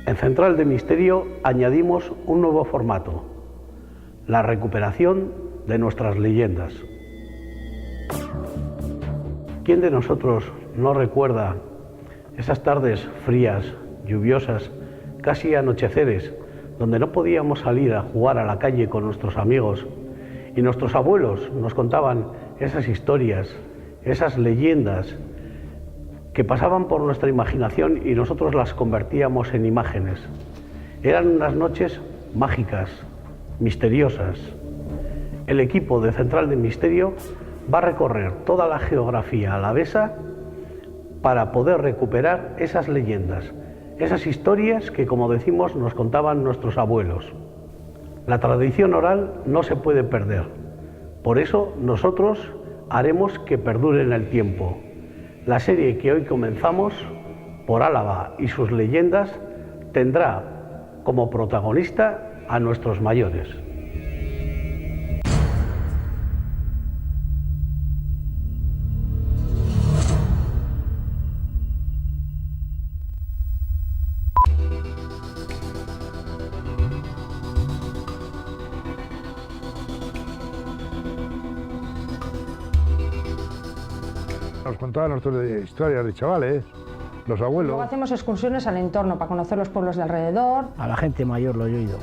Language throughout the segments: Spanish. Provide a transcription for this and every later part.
En Central de Misterio añadimos un nuevo formato, la recuperación de nuestras leyendas. ¿Quién de nosotros no recuerda esas tardes frías, lluviosas, casi anocheceres, donde no podíamos salir a jugar a la calle con nuestros amigos y nuestros abuelos nos contaban esas historias, esas leyendas que pasaban por nuestra imaginación y nosotros las convertíamos en imágenes? Eran unas noches mágicas, misteriosas. El equipo de Central de Misterio va a recorrer toda la geografía alavesa para poder recuperar esas leyendas, esas historias que, como decimos, nos contaban nuestros abuelos. La tradición oral no se puede perder. Por eso nosotros haremos que perdure en el tiempo. La serie que hoy comenzamos, Por Álava y sus leyendas, tendrá como protagonista a nuestros mayores. Nos contaban nuestras historias de chavales, los abuelos. Luego hacemos excursiones al entorno para conocer los pueblos de alrededor. A la gente mayor lo he oído.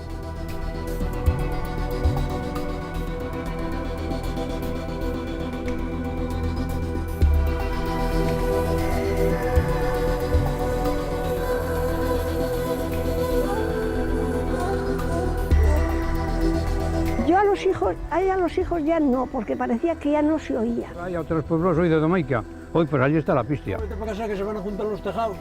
Yo a los hijos ya no, porque parecía que ya no se oía. Hay otros pueblos hoy de Domaica. Hoy pues allí está la pistia. Vete para casa que se van a juntar los tejados.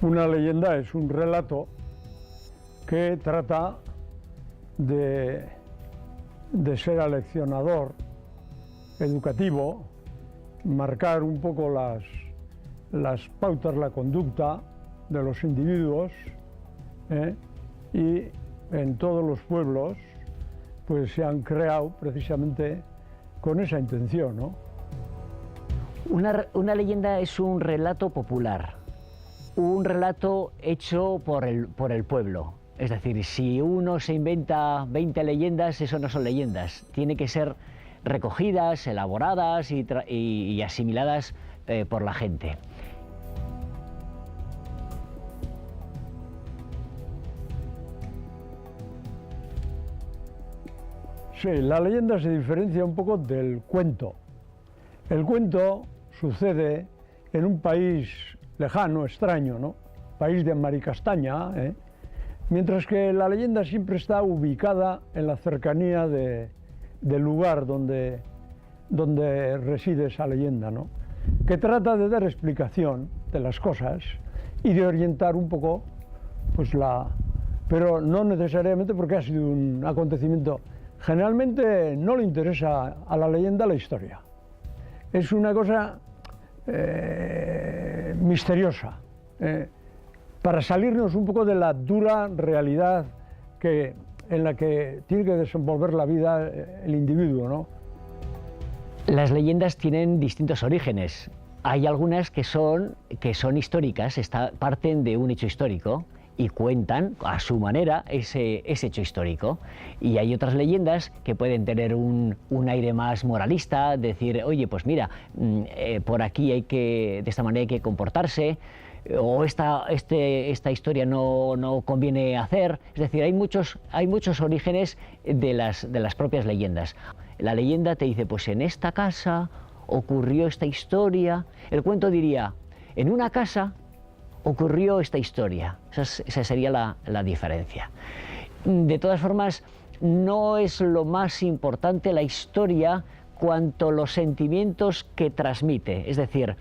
Una leyenda es un relato que trata de ser aleccionador, educativo, marcar un poco las pautas, la conducta de los individuos, y en todos los pueblos pues se han creado precisamente con esa intención, ¿no? Una leyenda es un relato popular, un relato hecho por el pueblo. Es decir, si uno se inventa 20 leyendas, eso no son leyendas. Tiene que ser recogidas, elaboradas y asimiladas por la gente. Sí, la leyenda se diferencia un poco del cuento. El cuento sucede en un país lejano, extraño, ¿no? País de maricastaña, mientras que la leyenda siempre está ubicada en la cercanía del lugar donde reside esa leyenda, ¿no? Que trata de dar explicación de las cosas y de orientar un poco, pues pero no necesariamente porque ha sido un acontecimiento. Generalmente no le interesa a la leyenda la historia. Es una cosa misteriosa, para salirnos un poco de la dura realidad en la que tiene que desenvolver la vida el individuo, ¿no? Las leyendas tienen distintos orígenes. Hay algunas que son históricas, parten de un hecho histórico y cuentan a su manera ese hecho histórico. Y hay otras leyendas que pueden tener un aire más moralista, decir, oye, pues mira, por aquí de esta manera hay que comportarse, o esta historia no conviene hacer. Es decir, hay muchos orígenes de las propias leyendas. La leyenda te dice, pues en esta casa ocurrió esta historia. El cuento diría, en una casa ocurrió esta historia. Esa sería la diferencia. De todas formas, no es lo más importante la historia cuanto los sentimientos que transmite. Es decir,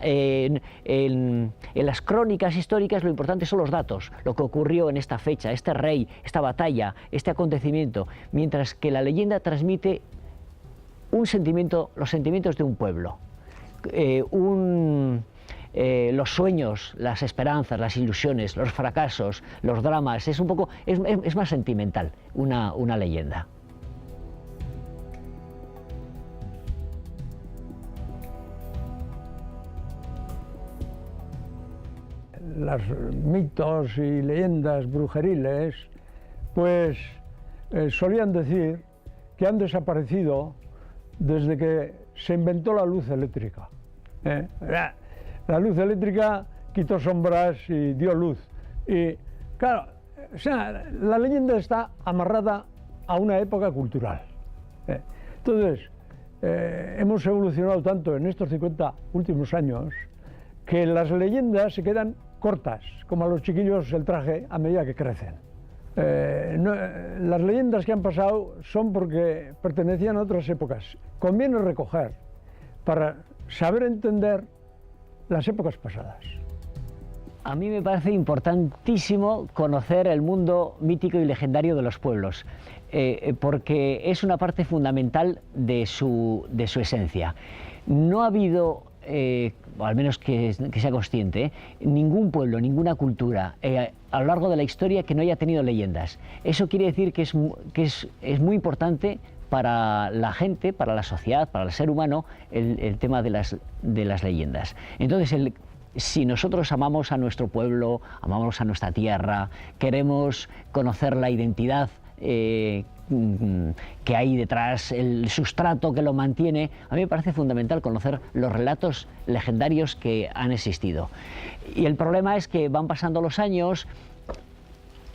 en las crónicas históricas lo importante son los datos, lo que ocurrió en esta fecha, este rey, esta batalla, este acontecimiento, mientras que la leyenda transmite un sentimiento, los sentimientos de un pueblo, los sueños, las esperanzas, las ilusiones, los fracasos, los dramas. Es un poco, es más sentimental una leyenda. Los mitos y leyendas brujeriles, pues solían decir que han desaparecido desde que se inventó la luz eléctrica. La luz eléctrica quitó sombras y dio luz. Y claro, o sea, la leyenda está amarrada a una época cultural. Entonces, hemos evolucionado tanto en estos 50 últimos años que las leyendas se quedan cortas, como a los chiquillos el traje a medida que crecen. Las leyendas que han pasado son porque pertenecían a otras épocas. Conviene recoger para saber entender las épocas pasadas. A mí me parece importantísimo conocer el mundo mítico y legendario de los pueblos, porque es una parte fundamental de su esencia. No ha habido, o al menos que sea consciente, ningún pueblo, ninguna cultura a lo largo de la historia que no haya tenido leyendas. Eso quiere decir que es muy importante para la gente, para la sociedad, para el ser humano, el tema de las leyendas. Entonces, si nosotros amamos a nuestro pueblo, amamos a nuestra tierra, queremos conocer la identidad que hay detrás, el sustrato que lo mantiene, a mí me parece fundamental conocer los relatos legendarios que han existido. Y el problema es que van pasando los años.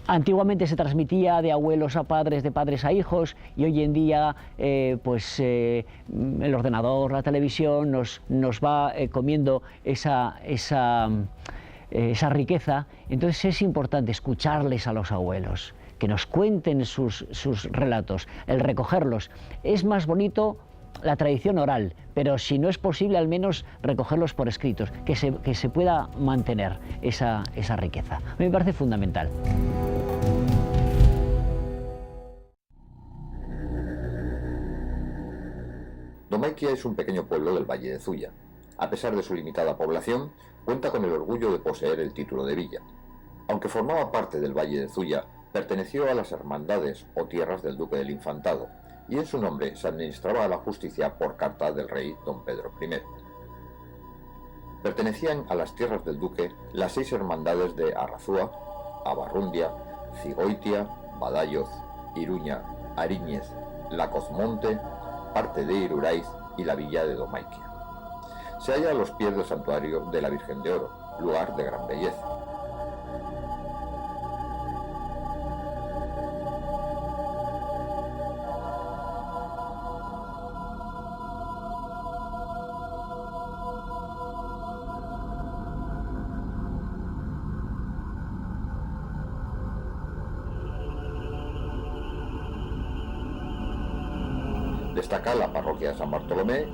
Antiguamente se transmitía de abuelos a padres, de padres a hijos, y hoy en día el ordenador, la televisión nos va comiendo esa riqueza. Entonces es importante escucharles a los abuelos, que nos cuenten sus relatos, el recogerlos. Es más bonito la tradición oral, pero si no es posible, al menos recogerlos por escritos, que se pueda mantener esa riqueza. A mí me parece fundamental. Domaikia es un pequeño pueblo del Valle de Zuya. A pesar de su limitada población, cuenta con el orgullo de poseer el título de villa. Aunque formaba parte del Valle de Zuya, perteneció a las hermandades o tierras del Duque del Infantado, y en su nombre se administraba la justicia por carta del rey don Pedro I. Pertenecían a las tierras del duque las 6 hermandades de Arrazúa, Abarrundia, Cigoitia, Badajoz, Iruña, Ariñez, Lacozmonte, parte de Iruraiz y la villa de Domaikia. Se halla a los pies del santuario de la Virgen de Oro, lugar de gran belleza. Destaca la parroquia de San Bartolomé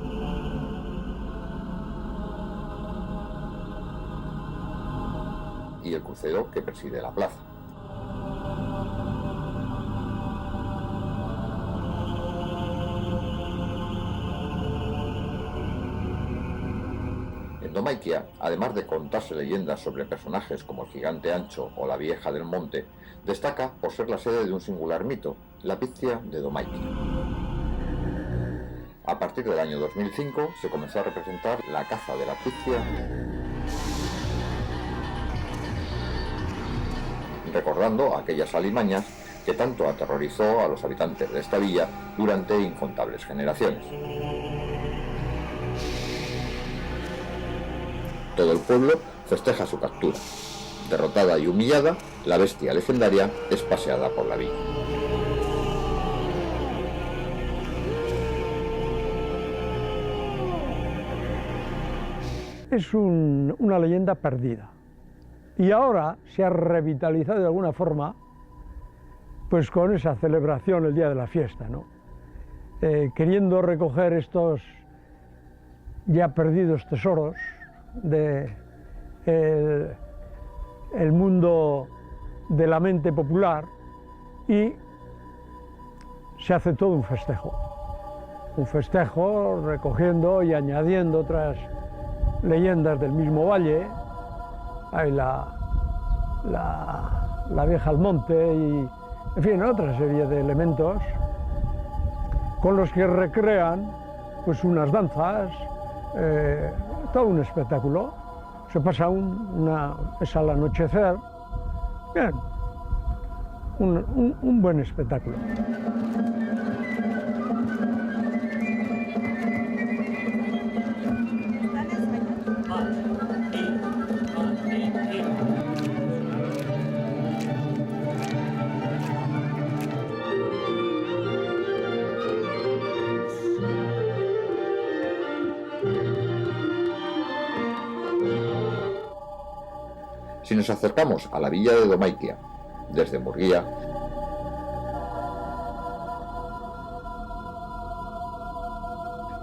y el crucero que preside la plaza. En Domaikia, además de contarse leyendas sobre personajes como el gigante Ancho o la vieja del monte, destaca por ser la sede de un singular mito, la Piztia de Domaikia. A partir del año 2005 se comenzó a representar la caza de la Piztia, recordando aquellas alimañas que tanto aterrorizó a los habitantes de esta villa durante incontables generaciones. Todo el pueblo festeja su captura. Derrotada y humillada, la bestia legendaria es paseada por la villa. Es una leyenda perdida y ahora se ha revitalizado de alguna forma pues con esa celebración el día de la fiesta, ¿no? Queriendo recoger estos ya perdidos tesoros de el mundo de la mente popular, y se hace todo un festejo recogiendo y añadiendo otras leyendas del mismo valle. Hay la vieja al monte y, en fin, otra serie de elementos con los que recrean pues unas danzas, todo un espectáculo. Se pasa es al anochecer, bien, un buen espectáculo. Si nos acercamos a la villa de Domaikia, desde Murguía,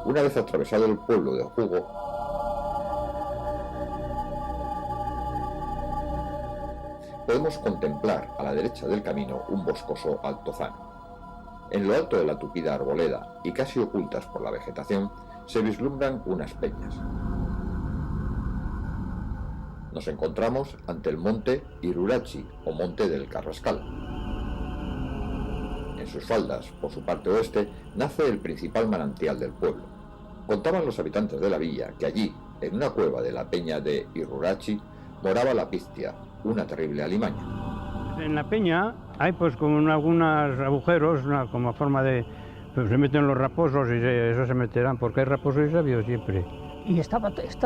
una vez atravesado el pueblo de Ojugo, podemos contemplar a la derecha del camino un boscoso altozano. En lo alto de la tupida arboleda y casi ocultas por la vegetación, se vislumbran unas peñas. Nos encontramos ante el monte Irurachi, o monte del Carrascal. En sus faldas, por su parte oeste, nace el principal manantial del pueblo. Contaban los habitantes de la villa que allí, en una cueva de la peña de Irurachi, moraba la Pistia, una terrible alimaña. En la peña hay pues como algunos agujeros, como forma de... Pues se meten los raposos y eso se meterán, porque hay raposos y se ha habido siempre. Y está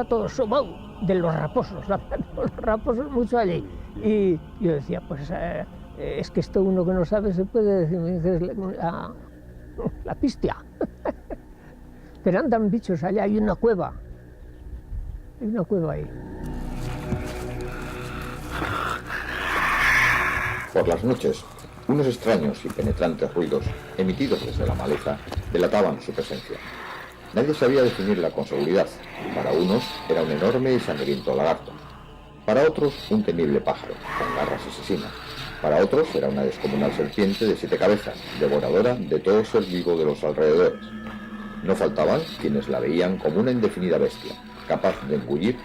todo sobao de los raposos, los raposos mucho allí. Y yo decía, pues es que esto uno que no sabe se puede decir que es la Pistia. Pero andan bichos allá, hay una cueva ahí. Por las noches, unos extraños y penetrantes ruidos, emitidos desde la maleza, delataban su presencia. Nadie sabía definirla con seguridad. Para unos era un enorme y sangriento lagarto. Para otros, un temible pájaro, con garras asesinas. Para otros, era una descomunal serpiente de 7 cabezas, devoradora de todo ser vivo de los alrededores. No faltaban quienes la veían como una indefinida bestia, capaz de engullir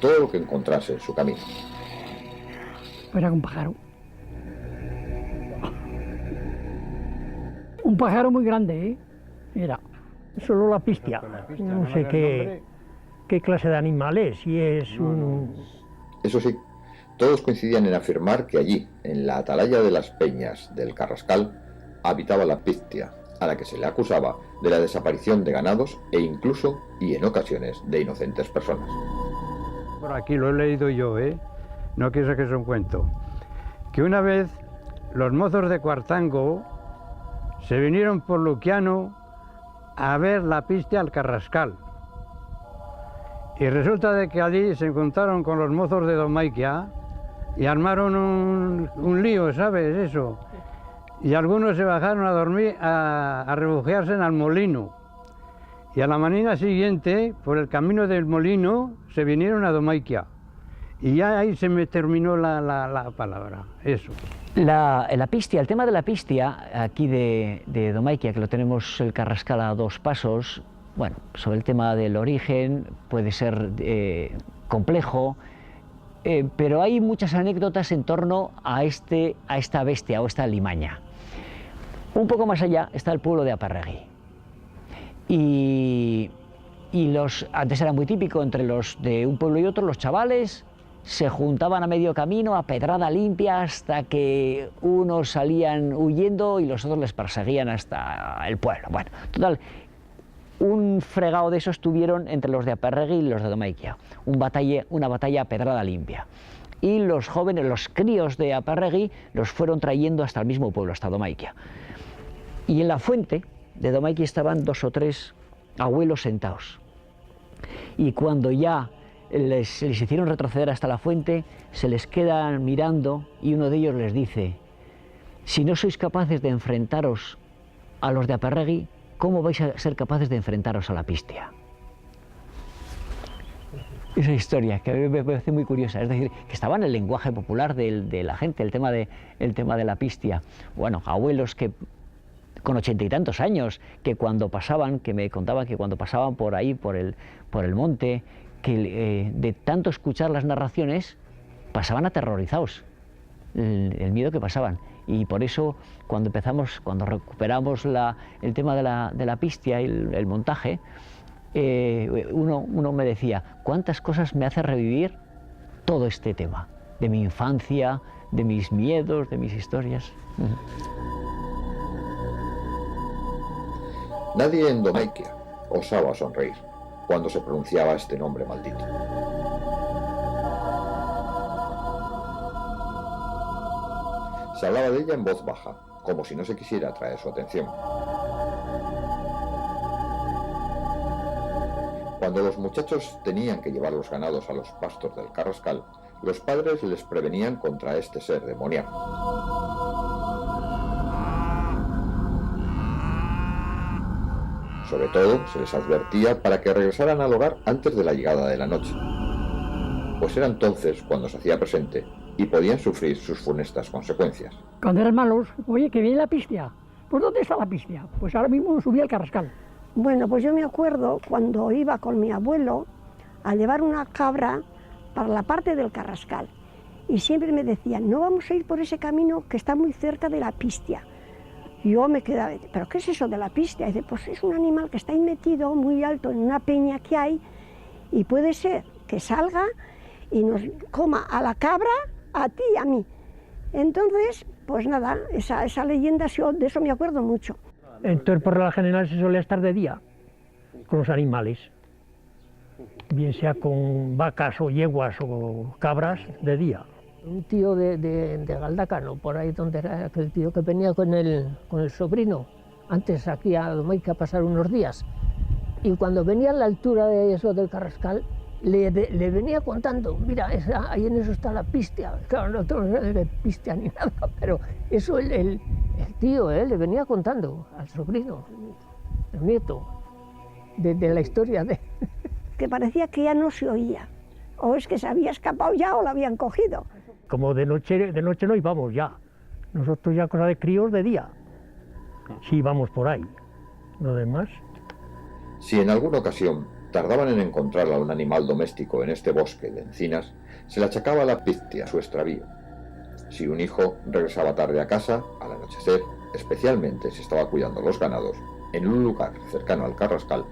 todo lo que encontrase en su camino. Era un pájaro. Un pájaro muy grande, ¿eh? Era. Solo la Pistia. No sé qué clase de animal es, si es un... Eso sí, todos coincidían en afirmar que allí, en la atalaya de las peñas del Carrascal, habitaba la Pistia, a la que se le acusaba de la desaparición de ganados e incluso, y en ocasiones, de inocentes personas. Por aquí lo he leído yo, no quiero que sea un cuento. Que una vez los mozos de Cuartango se vinieron por Luquiano a ver la Pistia al Carrascal. Y resulta de que allí se encontraron con los mozos de Domaikia y armaron un lío, ¿sabes? Eso. Y algunos se bajaron a dormir, a refugiarse en el molino. Y a la mañana siguiente, por el camino del molino, se vinieron a Domaikia. Y ya ahí se me terminó la palabra, eso. La Pistia, el tema de la Pistia, aquí de Domaikia, que lo tenemos el Carrascal a 2 pasos, bueno, sobre el tema del origen puede ser complejo, pero hay muchas anécdotas en torno a esta bestia o esta alimaña. Un poco más allá está el pueblo de Aparregui. Y antes era muy típico entre los de un pueblo y otro, los chavales se juntaban a medio camino a pedrada limpia hasta que unos salían huyendo y los otros les perseguían hasta el pueblo. Bueno, total, un fregado de esos tuvieron entre los de Aparregui y los de Domaikia, una batalla a pedrada limpia. Y los jóvenes, los críos de Aparregui, los fueron trayendo hasta el mismo pueblo, hasta Domaikia. Y en la fuente de Domaikia estaban 2 o 3 abuelos sentados. Y cuando ya les hicieron retroceder hasta la fuente, se les quedan mirando y uno de ellos les dice: Si no sois capaces de enfrentaros a los de Aperregui, ¿cómo vais a ser capaces de enfrentaros a la Pistia? Esa historia que a mí me parece muy curiosa, es decir, que estaba en el lenguaje popular de la gente, el tema de la Pistia. Bueno, abuelos que con 80 y tantos años, que cuando pasaban, que me contaban que cuando pasaban por ahí, por el monte, que de tanto escuchar las narraciones, pasaban aterrorizados, el miedo que pasaban. Y por eso, cuando recuperamos el tema de la Pistia y el montaje, uno me decía, ¿cuántas cosas me hace revivir todo este tema? De mi infancia, de mis miedos, de mis historias. Nadie en Domaiquia osaba sonreír cuando se pronunciaba este nombre maldito. Se hablaba de ella en voz baja, como si no se quisiera atraer su atención. Cuando los muchachos tenían que llevar los ganados a los pastos del Carrascal, los padres les prevenían contra este ser demoníaco. Sobre todo, se les advertía para que regresaran al hogar antes de la llegada de la noche, pues era entonces cuando se hacía presente y podían sufrir sus funestas consecuencias. Cuando eran malos, oye, que viene la Pistia. ¿Pues dónde está la Pistia? Pues ahora mismo subí al Carrascal. Bueno, pues yo me acuerdo cuando iba con mi abuelo a llevar una cabra para la parte del Carrascal. Y siempre me decían, no vamos a ir por ese camino que está muy cerca de la Pistia. Y yo me quedaba, ¿pero qué es eso de la Pistia? Y dice, pues es un animal que está ahí metido muy alto en una peña que hay y puede ser que salga y nos coma a la cabra, a ti y a mí. Entonces, pues nada, esa leyenda, de eso me acuerdo mucho. Entonces, por lo general se suele estar de día con los animales, bien sea con vacas o yeguas o cabras, de día. Un tío de Galdacano, por ahí donde era aquel tío que venía con el sobrino, antes aquí a Domaica a pasar unos días, y cuando venía a la altura de eso del Carrascal, le venía contando, mira, ahí en eso está la Pistia. Claro, no tengo de Pistia ni nada, pero eso el tío le venía contando al sobrino, el nieto, de la historia de... Que parecía que ya no se oía, o es que se había escapado ya o la habían cogido. Como de noche no íbamos ya, nosotros ya cosa de críos de día, sí íbamos por ahí, lo demás... Si en alguna ocasión tardaban en encontrar a un animal doméstico en este bosque de encinas, se le achacaba a la Pistia su extravío. Si un hijo regresaba tarde a casa, al anochecer, especialmente si estaba cuidando los ganados, en un lugar cercano al Carrascal,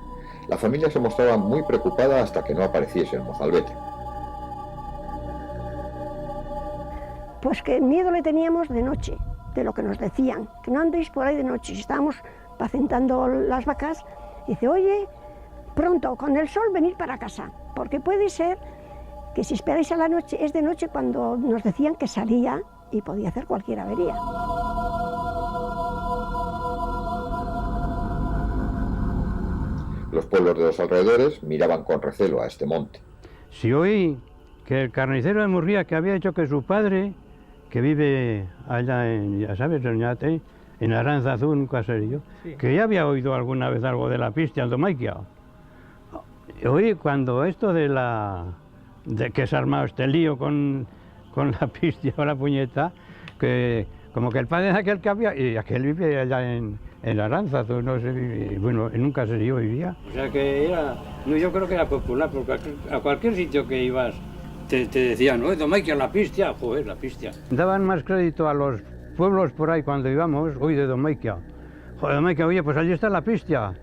la familia se mostraba muy preocupada hasta que no apareciese el mozalbete. Pues que miedo le teníamos de noche, de lo que nos decían, que no andéis por ahí de noche. Si estábamos apacentando las vacas, dice, oye, pronto, con el sol, venid para casa, porque puede ser que si esperáis a la noche, es de noche cuando nos decían que salía y podía hacer cualquier avería. Los pueblos de los alrededores miraban con recelo a este monte. Si oí que el carnicero de Murría, que había hecho que su padre, que vive allá en, ya sabes, en Oñate, en Aránzazu, un caserío, sí, que ya había oído alguna vez algo de la Pistia en Domaiquia. Oí cuando esto de que se ha armado este lío con la Pistia o la puñeta, que como que el padre de aquel que había, y aquel vivía allá en Aránzazu, no sé, bueno, en un caserío vivía. O sea que era, yo creo que era popular, porque a cualquier sitio que ibas te decían, ¿no? Domaiquia, la Pistia, joder, la Pistia. Daban más crédito a los pueblos por ahí cuando íbamos, hoy de Domaiquia. Joder, Domaiquia, oye, pues allí está la Pistia.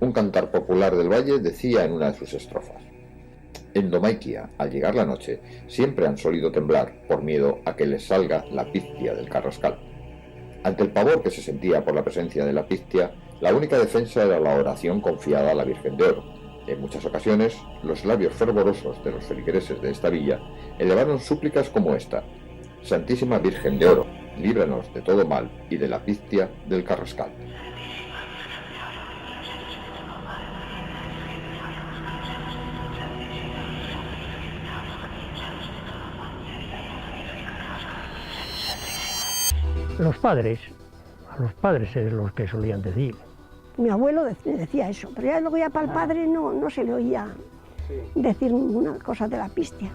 Un cantar popular del valle decía en una de sus estrofas: en Domaiquia, al llegar la noche, siempre han solido temblar por miedo a que les salga la Pistia del Carrascal. Ante el pavor que se sentía por la presencia de la Pistia, la única defensa era la oración confiada a la Virgen de Oro. En muchas ocasiones, los labios fervorosos de los feligreses de esta villa elevaron súplicas como esta: Santísima Virgen de Oro, líbranos de todo mal y de la Pistia del Carrascal. Los padres, a los padres es los que solían decir. Mi abuelo decía eso, pero ya luego ya para el padre no se le oía decir ninguna cosa de la pistia.